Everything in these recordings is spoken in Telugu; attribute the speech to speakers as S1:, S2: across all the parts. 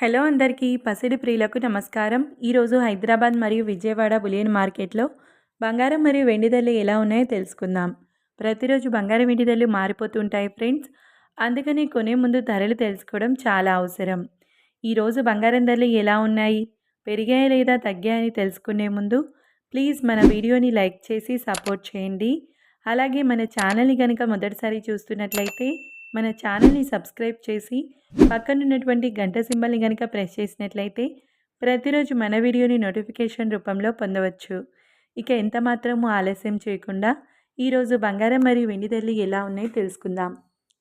S1: హలో అందరికీ పసిడి ప్రియులకు నమస్కారం. ఈరోజు హైదరాబాద్ మరియు విజయవాడ బులియన్ మార్కెట్లో బంగారం మరియు వెండి ధరలు ఎలా ఉన్నాయో తెలుసుకుందాం. ప్రతిరోజు బంగారం వెండి ధరలు మారిపోతుంటాయి ఫ్రెండ్స్. అందుకని కొనే ముందు ధరలు తెలుసుకోవడం చాలా అవసరం. ఈరోజు బంగారం ధరలు ఎలా ఉన్నాయి, పెరిగాయా లేదా తగ్గాయని తెలుసుకునే ముందు ప్లీజ్ మన వీడియోని లైక్ చేసి సపోర్ట్ చేయండి. అలాగే మన ఛానల్ని కనుక మొదటిసారి చూస్తున్నట్లయితే మన ఛానల్ని సబ్స్క్రైబ్ చేసి పక్కనున్నటువంటి గంట సింబల్ని కనుక ప్రెస్ చేసినట్లయితే ప్రతిరోజు మన వీడియోని నోటిఫికేషన్ రూపంలో పొందవచ్చు. ఇక ఎంత మాత్రము ఆలస్యం చేయకుండా ఈరోజు బంగారం మరియు వెండి ధరలు ఎలా ఉన్నాయో తెలుసుకుందాం.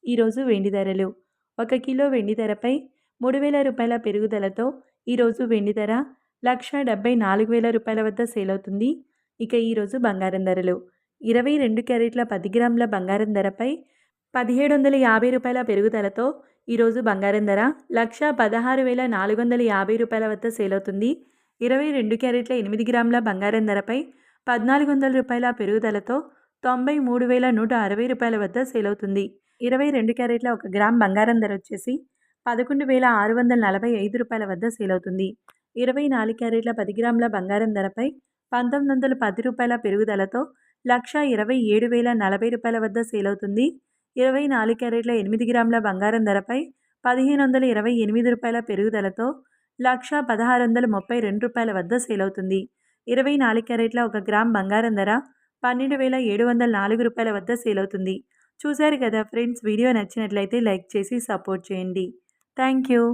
S1: ఈరోజు వెండి ధరలు 1 కిలో వెండి ధరపై 3,000 రూపాయల పెరుగుదలతో ఈరోజు వెండి ధర 1,74,000 రూపాయల వద్ద సేల్ అవుతుంది. ఇక ఈరోజు బంగారం ధరలు 22 క్యారెట్ల 10 గ్రాముల బంగారం ధరపై 1,750 రూపాయల పెరుగుదలతో ఈరోజు బంగారం ధర 1,16,450 రూపాయల వద్ద సేల్ అవుతుంది. 22 క్యారెట్ల 8 గ్రాముల బంగారం ధరపై 1,400 రూపాయల పెరుగుదలతో 93,160 రూపాయల వద్ద సేల్ అవుతుంది. 22 క్యారెట్ల 1 గ్రామ్ బంగారం ధర వచ్చేసి 11,645 రూపాయల వద్ద సేల్ అవుతుంది. 24 క్యారెట్ల 10 గ్రాముల బంగారం ధరపై 1,910 రూపాయల పెరుగుదలతో 1,27,040 రూపాయల వద్ద సేల్ అవుతుంది. 24 క్యారెట్ల 8 గ్రాముల బంగారం ధరపై 1,528 రూపాయల పెరుగుదలతో 1,1632 రూపాయల వద్ద సేల్ అవుతుంది. 24 క్యారెట్ల 1 గ్రామ్ బంగారం ధర 12,704 రూపాయల వద్ద సేల్ అవుతుంది. చూశారు కదా ఫ్రెండ్స్, వీడియో నచ్చినట్లయితే లైక్ చేసి సపోర్ట్ చేయండి. Thank you.